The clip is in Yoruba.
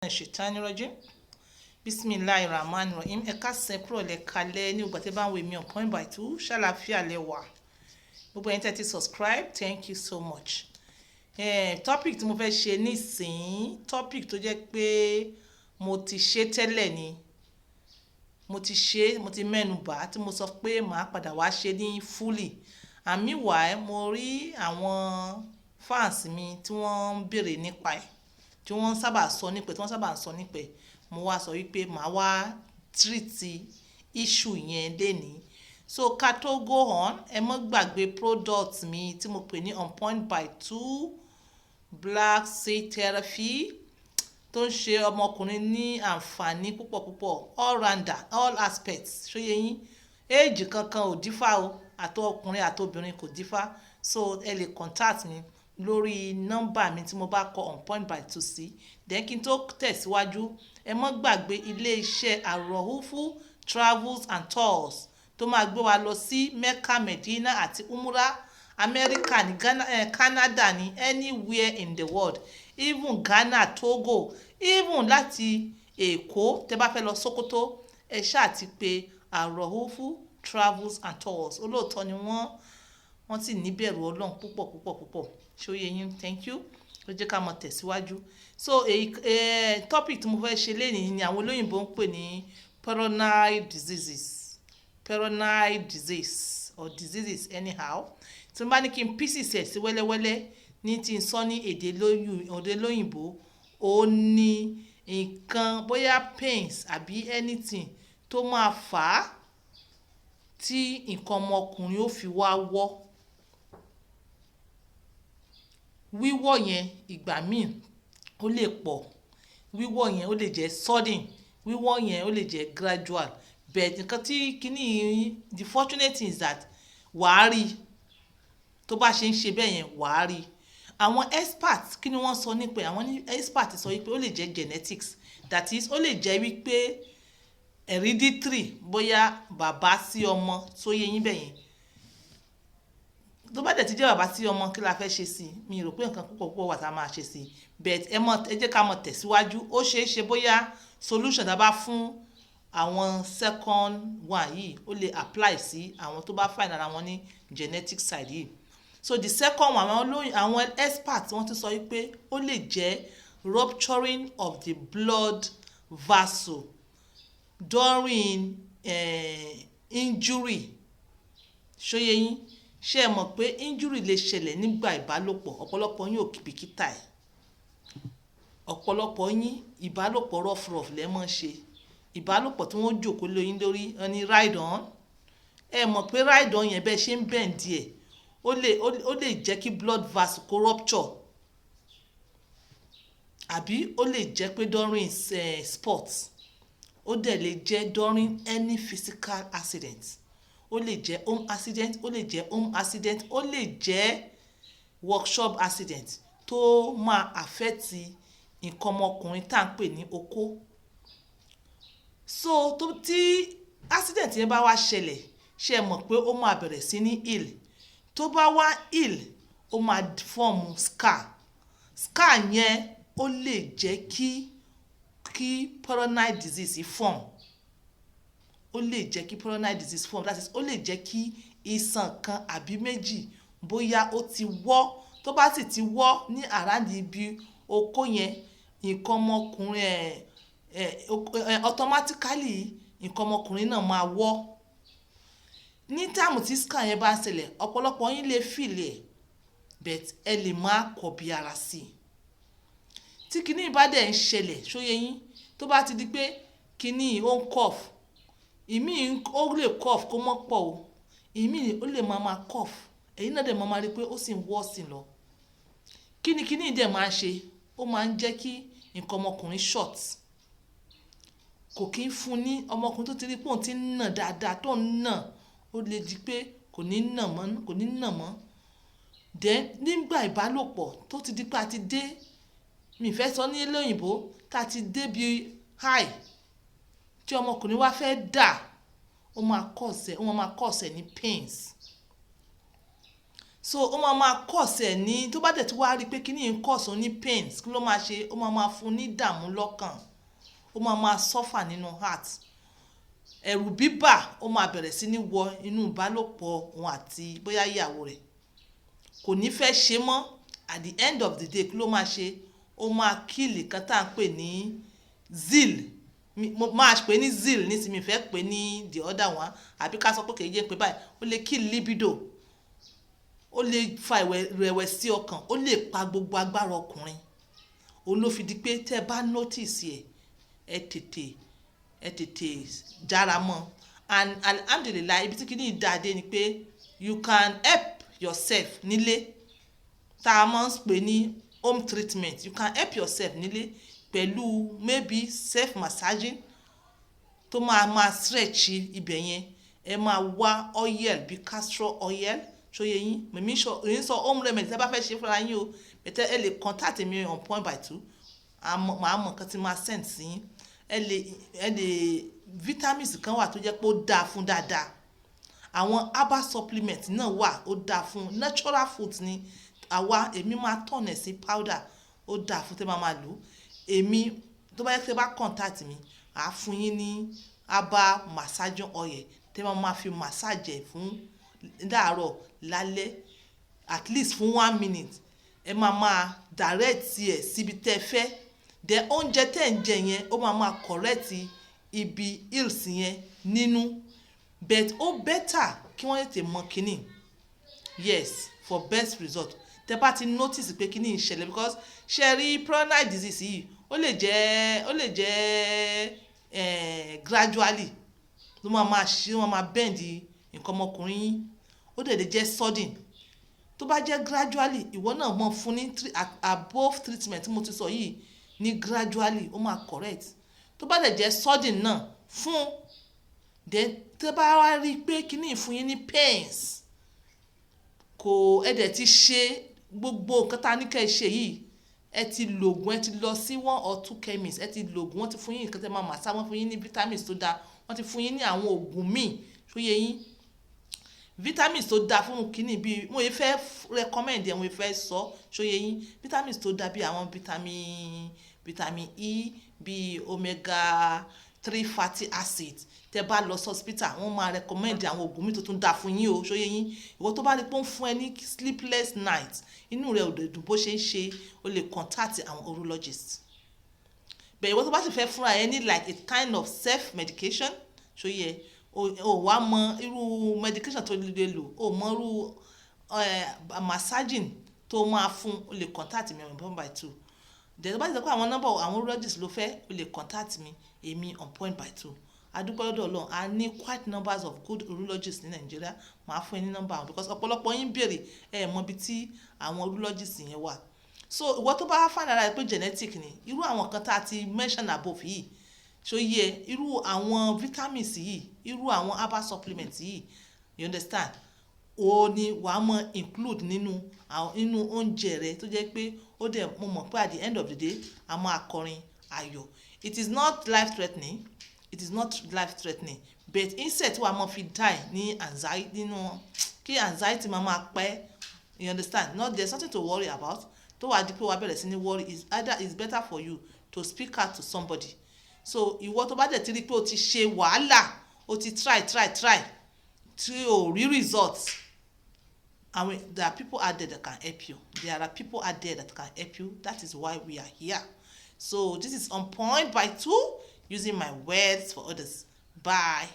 Shaitani rajim. Bismillahir Rahmanir Rahim. Ẹ káàsán kúrò lẹ́kalẹ́ ní ìgbà tí bá ń wo èmi on Point by Two ṣàlàáfíà lẹ́wà. Gbogbo ẹ̀yin tẹ́ ti subscribe, thank you so much. Topic tí mo fẹ́ ṣe nísìnyí, topic tó jẹ́ pé mo ti ṣe tẹ́lẹ̀ ni. Mo ti mẹ́nu bà tí mo sọ pé màá padà wá ṣe ní fully. And meanwhile, mo rí àwọn fans mi tí wọ́n ń béèrè nípa ẹ̀, tí wọ́n sábà sọ nípa ẹ̀, mo wá sọ wípé màá wá treat issue yẹn lénìí. So ká tó go on, ẹ mọ́ gbàgbé product mi tí mo pè ní On Point by Two Black Seed Therapy tó ń ṣe ọmọkùnrin ní àǹfààní púpọ̀ all rounder, all aspects. Ṣó yé yín? Age kankan ò dífá o, àti ọkùnrin àti obìnrin kò dífá. So ẹ lè contact mi lórí nọ́mbà mi tí mo bá kọ On Point by Two sí. Then kí n tó tẹ̀síwájú, ẹ mọ́ gbàgbé ilé-iṣẹ́ Araufu Travels and Tours tó máa gbé wa lọ sí Mecca, Medina àti Umrah, America ní Canada ní anywhere in the world, even Ghana, Togo, even láti Èkó tẹ́ bá fẹ́ lọ Sokoto, ẹ ṣáà ti pè Araufu Travels and Tours. Olóòótọ́ ni wọ́n sì níbẹ̀rù Ọlọ́run púpọ̀. Ṣó yé yín? Thank you. Ó jẹ́ ká mọ̀ tẹ̀síwájú. So topic tí mo fẹ́ ṣe lénìí ni àwọn olóyìnbó ń pè ní perennial disease or diseases anyhow. Tí mo bá ní kí n pieces ẹ̀ sí wẹ́lẹ́wẹ́lẹ́ ní tí n sọ ní èdè lóyìnbó, ó ní nǹkan bóyá pains àbí anything tó máa fà á tí nǹkan ọmọkùnrin ó fi wá wọ́. Wíwọ́ yẹn ìgbà míì ó lè pọ̀, wíwọ́ yẹn ó lè jẹ́ sudden, wíwọ́ yẹn ó lè jẹ́ gradual. But nǹkan tí kíní, the fortunate thing is that wàá rí tó bá ṣe ń ṣe bẹ́ẹ̀ yẹn, wàá rí. Àwọn experts kí ni wọ́n sọ nípa ẹ̀? Àwọn experts sọ wípé ó lè jẹ́ genetics, that is ó lè jẹ́ wípé hereditary, bóyá bàbá sí ọmọ, tó yé yín bẹ́ẹ̀ yẹn. Tó bá dẹ̀ ti jẹ́ bàbá sí ọmọ, kí la fẹ́ ṣe sí i? Mi rò pé nǹkan púpọ̀ wà tá a máa ṣe sí i. But ẹ jẹ́ ká mọ̀ tẹ̀síwájú. Ó ṣeé ṣe bóyá solution tá a bá fún àwọn second one yìí ó lè apply sí àwọn tó bá find ara wọn ní genetic side yìí. So the second one, àwọn experts wọ́n ti sọ wípé ó lè jẹ́ rupturing of the blood vessel during injury. Ṣó yé yín? Ṣé ẹ mọ̀ pé injury lè ṣẹlẹ̀ nígbà ìbálòpọ̀? Ọ̀pọ̀lọpọ̀ yín ò bìkítà ẹ̀. Ọ̀pọ̀lọpọ̀ yín ìbálòpọ̀ rough lẹ́ mọ́ ṣe. Ìbálòpọ̀ tí wọ́n jókòó lóyún lórí ẹni ride on. Ẹ mọ̀ pé ride on yẹn bẹ́ẹ̀ ṣe ń bend díẹ̀, ó lè jẹ́ kí blood vessel kó rupture. Àbí ó lè jẹ́ pé during sports. Ó dẹ̀ lè jẹ́ during any physical accident. Ó lè jẹ́ home accident, ó lè jẹ́ workshop accident tó máa affect nǹkan ọmọkùnrin tá à ń pè ní okó. So tí accident yẹn bá wá ṣẹlẹ̀, ṣé ẹ mọ̀ pé ó máa bẹ̀rẹ̀ sí ní heal. Tó bá wá heal, ó máa form scar. Scar yẹn ó lè jẹ́ kí perennial disease form. Ó lè jẹ́ kí perennial disease form, that is ó lè jẹ́ kí iṣan kan àbí méjì bóyá ó ti wọ́. Tó bá sì ti wọ́ ní around ibi okó yẹn, nǹkan ọmọkùnrin automatically nǹkan ọmọkùnrin náà máa wọ́. Ní táàmù tí scar yẹn bá ń ṣẹlẹ̀, ọ̀pọ̀lọpọ̀ yín lè feel ẹ̀, but ẹ lè má kọbi ara sí i. Tí kíní bá dẹ̀ ń ṣẹlẹ̀, ṣó yé yín? Tó bá ti di pé kíní ó ń cough, ìmí ó lè cough kó mọ́ pọ̀ o, ìmí ó lè máa cough, ẹ̀yin náà dẹ̀ máa rí pé ó sì ń worse lọ. Kíní dẹ̀ máa ń ṣe, ó máa ń jẹ́ kí nǹkan ọmọkùnrin short. Kò kí ń fún ní ọmọkùnrin tó ti rí pé òun ti ń nà dáadáa, tó ń nà, ó lè di pé kò ní nà mọ́. Then nígbà ìbálòpọ̀ tó ti di pé a ti dé, mi fẹ́ sọ ní lóyìnbó, tá a ti dé bí high, tí ọmọkùnrin wá fẹ́ dà, ó máa cause ní pains. so ó máa cause ẹ̀ ní tó bá dẹ̀ tí wàá rí pé kíní ń cause ó ní pains kí ló máa ṣe ó máa fún ní ìdààmú lọ́kàn ó máa suffer nínú heart ẹ̀rù bíbà ó máa bẹ̀rẹ̀ sí ní wọ inú ìbálòpọ̀ òun àti bóyá ìyàwó rẹ̀ kò ní fẹ́ ṣe mọ́ at the end of the day kí ló máa ṣe ó máa kill kan tá à ń pè ní zeal mo máa pè ní zeal nísìnyí fẹ́ pè ní the other one àbí ká sọ pé kèé jẹ́ pé báyìí ó lè kill libido ó lè fa ìrẹ̀wẹ̀sì ọkàn ó lè pa gbogbo agbára ọkùnrin òun ló fi di pé tẹ́ bá notice ẹ tètè jára mọ́ and alhamdulillah ibi tí kìíní ìdáadé ni pé you can help yourself nílé tá a máa ń pè ní home treatment you can help yourself nílé pẹ̀lú maybe self massaging tó máa stretch ibẹ̀ yẹn ẹ máa wá oil bíi castor oil ṣóyè yín mèmí èyí sọ home remedy tẹ́ bá fẹ́ ṣe fúnra yín o bẹ̀tẹ̀ ẹ lè contact mi on point by 2 màá mọ̀ nǹkan tí máa send sí yín ẹ lè vitamins kan wà tó jẹ́ pé ó dáa fún dáadáa àwọn herbal supplement náà wà ó dáa fún natural food ni èmi máa tọ̀nà sí powder ó dáa fún tẹ́ máa lò èmi tó bá yẹ kí ẹ bá contact mi àá fún yín ní herbal massaging oil tẹ́ máa fi massage fún láàárọ̀ lálẹ́ at least fún 1 minute ẹ máa direct ẹ síbi tẹ́ fẹ́ then oúnjẹ tẹ́ ń jẹ yẹn ó máa correct ibi ills yẹn nínú but ó better kí wọ́n tètè mọ kíní yes for best result tẹ́ bá ti notice pé kíní ń ṣẹlẹ̀ because ṣe rí primary disease yìí ó lè jẹ́ gradually ló máa bend nǹkan ọmọkùnrin yín ó dẹ̀ lè jẹ́ sudden tó bá jẹ́ gradually ìwọ náà mọ̀ fún ní above treatment tí mo ti sọ yìí ní gradually ó máa correct tó bá dẹ̀ jẹ́ sudden náà fún then tó bá wá rí i pé kíní fún yín ní pains kò ẹ dẹ̀ ti ṣe gbogbo nǹkan tá a ní kẹ́ ẹ ṣe yìí ẹ ti lògùn ẹ ti lọ sí 1 or 2 chemist ẹ ti lògùn wọ́n ti fún yín nǹkan tẹ́ máa màsá wọ́n fún yín ní vitamins tó dáa wọ́n ti fún yín ní àwọn oògùn míì tó yẹ yín vitamins tó dáa fún kíní bíi mo yẹ fẹ́ recommend ẹ̀ mo yẹ fẹ́ sọ tó yẹ yín vitamins tó dáa bíi àwọn vitamin E bíi omega 3 fatty acid tẹ́ bá lọ sí hospital wọ́n máa recommend àwọn oògùn míì tó tún dáa fún yín o tó yẹ yín ìwọ tó bá rí pé ó ń fún ẹ ní sleepless night inú rẹ ò dẹ̀ dùn bó ṣe ń ṣe o lè contact àwọn urologist bẹ́ẹ̀ ìwọ tó bá sì fẹ́ fúnra ẹ ní like a kind of self medication tó yẹ o wá mọ irú medication tó lè lò o mọ irú massaging tó máa fún o lè contact mi on point by 2 then tó bá ti sọ pé àwọn nọ́mbà àwọn urologist ló fẹ́ o lè contact mi èmi on point by 2 adúpẹ́ lọ́dọ̀ Ọlọ́run a ní quite numbers of good urologists ní Nàìjíríà máa fún ẹ ní nọ́mbà wọn because ọ̀pọ̀lọpọ̀ yín béèrè ẹ mọ ibi tí àwọn urologists yẹn wà so ìwọ tó bá find out pé genetic ni irú àwọn kan tá a ti mention above yìí so yẹ irú àwọn vitamins yìí irú àwọn herbal supplements yìí you understand o ní wàá mọ include nínú oúnjẹ rẹ tó jẹ́ pé ó dẹ̀ mo mọ̀ pé at the end of the day a máa kọrin ayọ̀ it is not life threatening but instead wàá mọ fi die ní anxiety nínú kí anxiety máa pẹ́ you understand not there's something to worry about tó wàá di pé wàá bẹ̀rẹ̀ sí ní worry is either it's better for you to speak out to somebody so ìwọ tó bá dẹ̀ ti rí pé o ti ṣe wàhálà o ti try tí o rí results there are people out there that can help you that is why we are here so this is on point by 2 using my words for others bye.